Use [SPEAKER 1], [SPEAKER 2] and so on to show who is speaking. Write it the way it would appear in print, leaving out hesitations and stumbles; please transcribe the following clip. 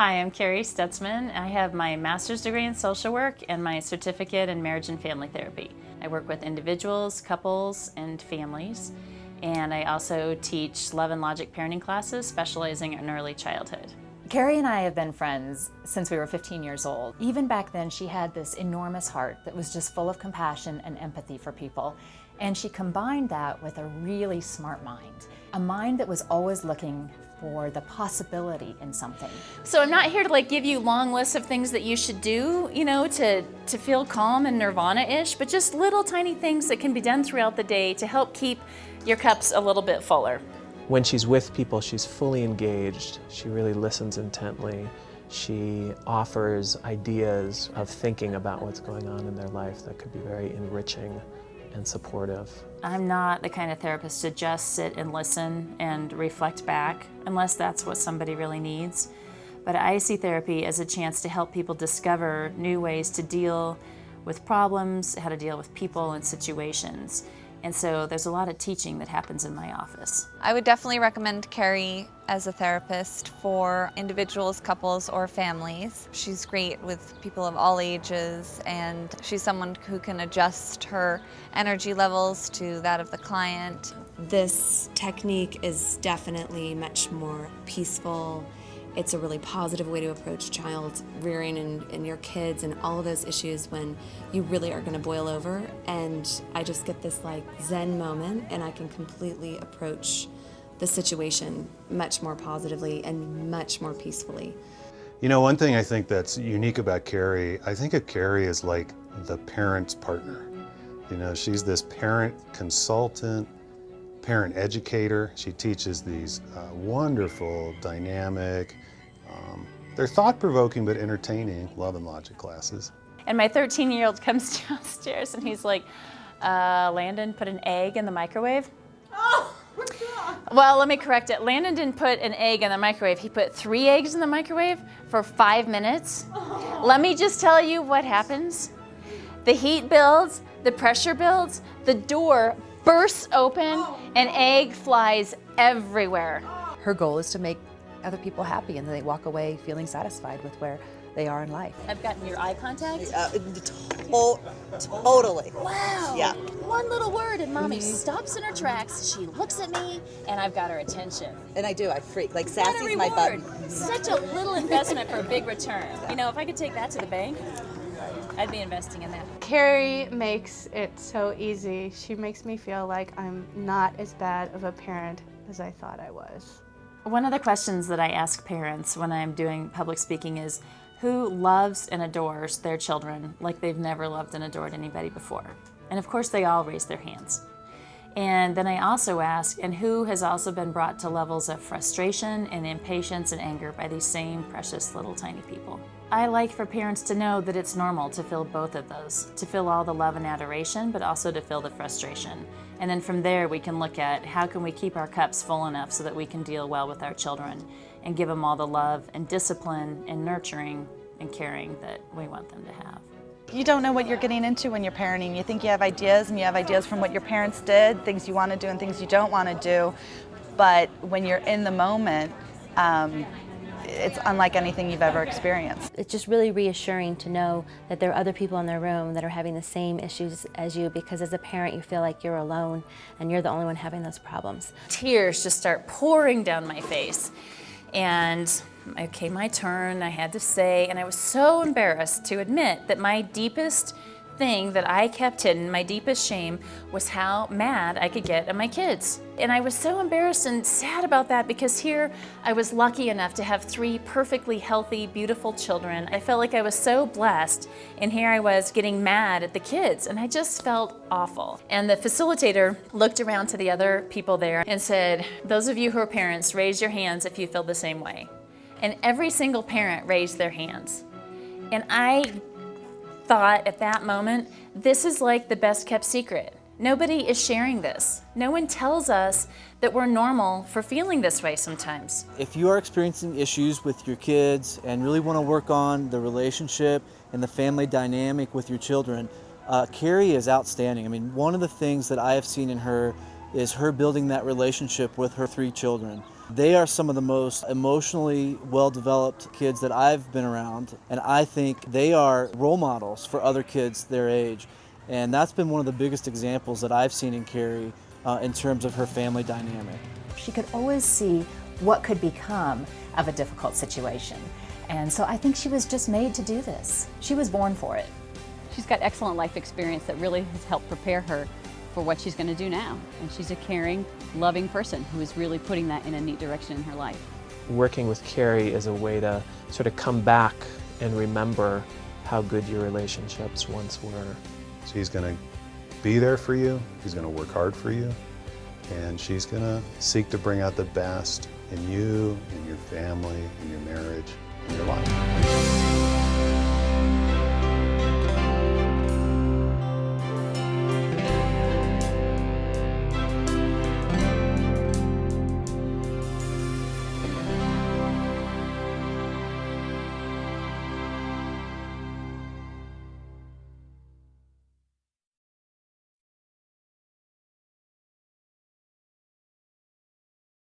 [SPEAKER 1] Hi, I'm Kerry Stutzman. I have my master's degree in social work and my certificate in marriage and family therapy. I work with individuals, couples, and families. And I also teach love and logic parenting classes, specializing in early childhood.
[SPEAKER 2] Kerry and I have been friends since we were 15 years old. Even back then, she had this enormous heart that was just full of compassion and empathy for people. And she combined that with a really smart mind, a mind that was always looking for the possibility in something.
[SPEAKER 1] So I'm not here to give you long lists of things that you should do, to feel calm and nirvana-ish, but just little tiny things that can be done throughout the day to help keep your cups a little bit fuller.
[SPEAKER 3] When she's with people, she's fully engaged. She really listens intently. She offers ideas of thinking about what's going on in their life that could be very enriching and supportive.
[SPEAKER 1] I'm not the kind of therapist to just sit and listen and reflect back, unless that's what somebody really needs. But I see therapy as a chance to help people discover new ways to deal with problems, how to deal with people and situations. And so there's a lot of teaching that happens in my office.
[SPEAKER 4] I would definitely recommend Kerry as a therapist for individuals, couples, or families. She's great with people of all ages, and she's someone who can adjust her energy levels to that of the client.
[SPEAKER 5] This technique is definitely much more peaceful. It's a really positive way to approach child rearing and your kids and all of those issues when you really are going to boil over. And I just get this Zen moment, and I can completely approach the situation much more positively and much more peacefully.
[SPEAKER 6] You know, one thing I think that's unique about Kerry, I think of Kerry as like the parent's partner. You know, she's this parent consultant, parent educator. She teaches these wonderful, dynamic, they're thought-provoking but entertaining love and logic classes.
[SPEAKER 1] And my 13-year-old comes downstairs and he's like, Landon put an egg in the microwave.
[SPEAKER 7] Oh, my God.
[SPEAKER 1] Well, let me correct it. Landon didn't put an egg in the microwave. He put 3 eggs in the microwave for 5 minutes. Oh. Let me just tell you what happens. The heat builds, the pressure builds, the door bursts open, and egg flies everywhere.
[SPEAKER 8] Her goal is to make other people happy, and then they walk away feeling satisfied with where they are in life.
[SPEAKER 1] I've gotten your eye contact?
[SPEAKER 7] Totally.
[SPEAKER 1] Wow.
[SPEAKER 7] Yeah.
[SPEAKER 1] One little word and Mommy stops in her tracks, she looks at me, and I've got her attention.
[SPEAKER 7] And I do, I freak. Like
[SPEAKER 1] What a
[SPEAKER 7] Sassy's my
[SPEAKER 1] reward.
[SPEAKER 7] button.
[SPEAKER 1] Such a little investment for a big return. You know, if I could take that to the bank, I'd be investing in that.
[SPEAKER 9] Kerry makes it so easy. She makes me feel like I'm not as bad of a parent as I thought I was.
[SPEAKER 1] One of the questions that I ask parents when I'm doing public speaking is, who loves and adores their children like they've never loved and adored anybody before? And of course they all raise their hands. And then I also ask, and who has also been brought to levels of frustration and impatience and anger by these same precious little tiny people? I like for parents to know that it's normal to feel both of those, to feel all the love and adoration, but also to feel the frustration. And then from there we can look at how can we keep our cups full enough so that we can deal well with our children and give them all the love and discipline and nurturing and caring that we want them to have.
[SPEAKER 10] You don't know what you're getting into when you're parenting. You think you have ideas, and you have ideas from what your parents did, things you want to do and things you don't want to do. But when you're in the moment, it's unlike anything you've ever experienced.
[SPEAKER 11] It's just really reassuring to know that there are other people in the room that are having the same issues as you, because as a parent you feel like you're alone and you're the only one having those problems.
[SPEAKER 1] Tears just start pouring down my face. And okay, my turn, I had to say, and I was so embarrassed to admit that my deepest thing that I kept hidden, my deepest shame, was how mad I could get at my kids. And I was so embarrassed and sad about that, because here I was lucky enough to have 3 perfectly healthy, beautiful children. I felt like I was so blessed, and here I was getting mad at the kids, and I just felt awful. And the facilitator looked around to the other people there and said, those of you who are parents, raise your hands if you feel the same way. And every single parent raised their hands. And I thought at that moment, this is like the best kept secret. Nobody is sharing this. No one tells us that we're normal for feeling this way sometimes.
[SPEAKER 12] If you are experiencing issues with your kids and really want to work on the relationship and the family dynamic with your children, Kerry is outstanding. I mean, one of the things that I have seen in her is her building that relationship with her 3 children. They are some of the most emotionally well-developed kids that I've been around, and I think they are role models for other kids their age. And that's been one of the biggest examples that I've seen in Kerry in terms of her family dynamic.
[SPEAKER 2] She could always see what could become of a difficult situation. And so I think she was just made to do this. She was born for it.
[SPEAKER 13] She's got excellent life experience that really has helped prepare her for what she's going to do now. And she's a caring, loving person who is really putting that in a neat direction in her life.
[SPEAKER 3] Working with Kerry is a way to sort of come back and remember how good your relationships once were.
[SPEAKER 6] She's going to be there for you, she's going to work hard for you, and she's going to seek to bring out the best in you, in your family, in your marriage, in your life.